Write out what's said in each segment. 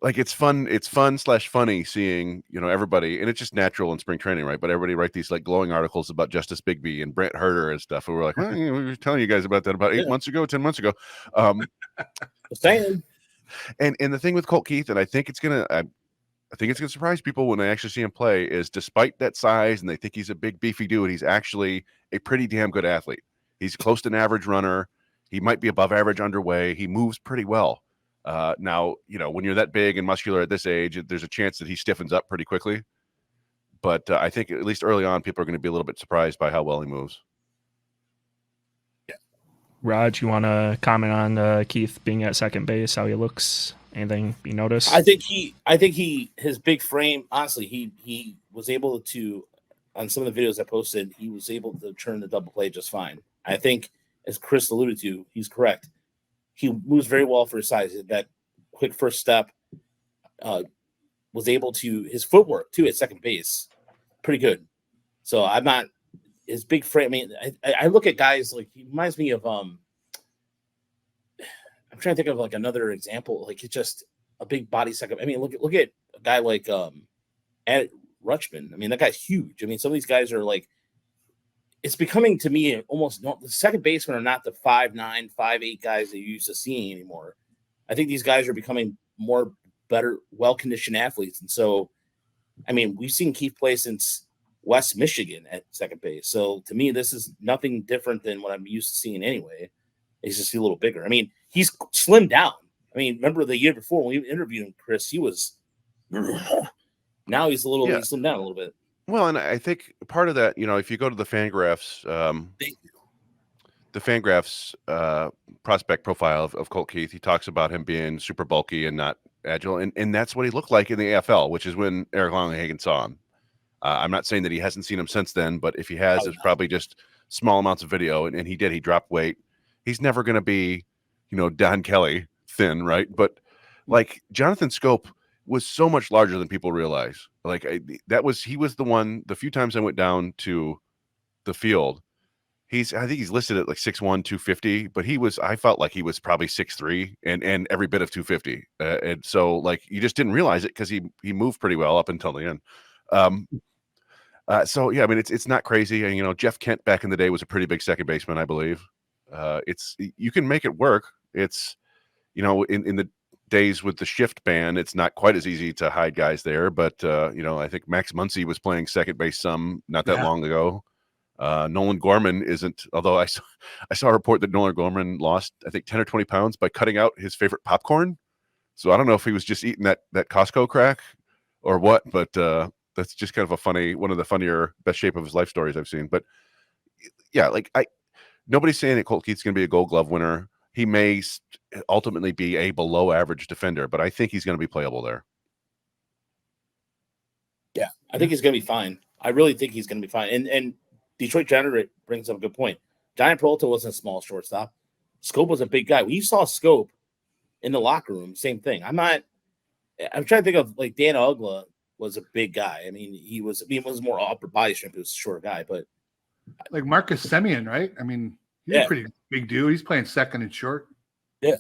like it's fun/funny seeing, everybody, and it's just natural in spring training, right? But everybody write these like glowing articles about Justice Bigby and Brent Herter and stuff. And we're like, well, we were telling you guys about that about 8 months ago, 10 months ago. Saying. And the thing with Colt Keith, and I think it's gonna surprise people when they actually see him play, is despite that size and they think he's a big beefy dude, he's actually a pretty damn good athlete. He's close to an average runner. He might be above average underway. He moves pretty well. Now, when you're that big and muscular at this age, there's a chance that he stiffens up pretty quickly. But I think at least early on, people are going to be a little bit surprised by how well he moves. Raj, you want to comment on Keith being at second base, how he looks? Anything you notice? I think his big frame. Honestly, he was able to, on some of the videos I posted, he was able to turn the double play just fine. I think, as Chris alluded to, he's correct. He moves very well for his size. That quick first step, was able to, his footwork too at second base, pretty good. So I'm not his big frame. I mean, I look at guys like, he reminds me of I'm trying to think of like another example. Like, it's just a big body second. I mean, look at a guy like Ed Rutschman. I mean, that guy's huge. I mean, some of these guys are like, it's becoming to me almost the second basemen are not the 5'9", 5'8" guys that you used to seeing anymore. I think these guys are becoming better, well-conditioned athletes. And so, I mean, we've seen Keith play since West Michigan at second base. So to me, this is nothing different than what I'm used to seeing anyway. He's just a little bigger. I mean, he's slimmed down. I mean, remember the year before when we interviewed him, Chris, he was now he's he slimmed down a little bit. Well, and I think part of that, if you go to the Fangraphs, prospect profile of Colt Keith, he talks about him being super bulky and not agile, and that's what he looked like in the AFL, which is when Eric Longenhagen saw him. I'm not saying that he hasn't seen him since then, but if he has, it's probably just small amounts of video, and he did. He dropped weight. He's never going to be, Don Kelly thin, right? But like Jonathan Scope was so much larger than people realize. Like he was the one. The few times I went down to the field, I think he's listed at like 6'1", 250, but I felt like he was probably 6'3" and every bit of 250. And so like you just didn't realize it because he moved pretty well up until the end. So yeah, I mean it's not crazy. And Jeff Kent back in the day was a pretty big second baseman, I believe. You can make it work. It's in the days with the shift ban, it's not quite as easy to hide guys there. But I think Max Muncy was playing second base not that long ago. Nolan Gorman isn't, although I saw a report that Nolan Gorman lost, I think 10 or 20 pounds by cutting out his favorite popcorn. So I don't know if he was just eating that Costco crack or what, but that's just kind of one of the funnier, best shape of his life stories I've seen. But yeah, like nobody's saying that Colt Keith's going to be a Gold Glove winner. He may ultimately be a below average defender, but I think he's going to be playable there. Yeah, I think he's going to be fine. I really think he's going to be fine. And Detroit Generate brings up a good point. Giant Peralta wasn't a small shortstop. Scope was a big guy. When you saw Scope in the locker room, same thing. I'm trying to think of like Dan Ugla was a big guy. I mean, he was more upper body strength. He was a short guy, but like Marcus Semien, right? I mean, he's a pretty big dude. He's playing second and short. Yeah.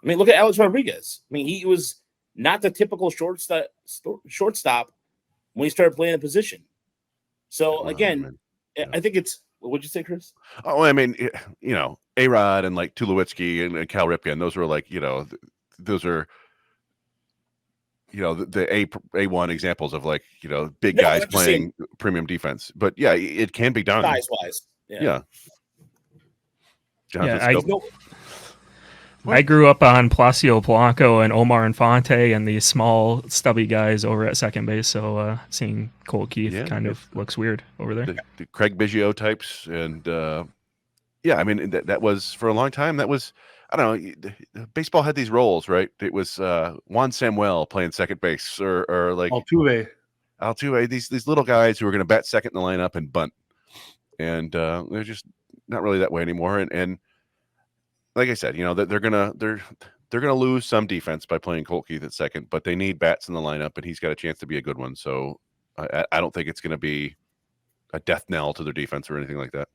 I mean, look at Alex Rodriguez. I mean, he was not the typical shortstop when he started playing the position. So again, I think it's, what'd you say, Chris? Oh, I mean, A-Rod and like Tulowitzki and Cal Ripken, those were like, those are, the A1 examples of like, big guys playing premium defense. But yeah, it can be done. Size-wise. Yeah. I grew up on Placido Polanco and Omar Infante and these small, stubby guys over at second base. So seeing Colt Keith kind of looks weird over there. The Craig Biggio types. And I mean, that was for a long time. That was, I don't know, baseball had these roles, right? It was Juan Samuel playing second base or like Altuve, these little guys who were going to bat second in the lineup and bunt. And they're just not really that way anymore. And like I said, they're gonna lose some defense by playing Colt Keith at second, but they need bats in the lineup, and he's got a chance to be a good one. So I don't think it's going to be a death knell to their defense or anything like that.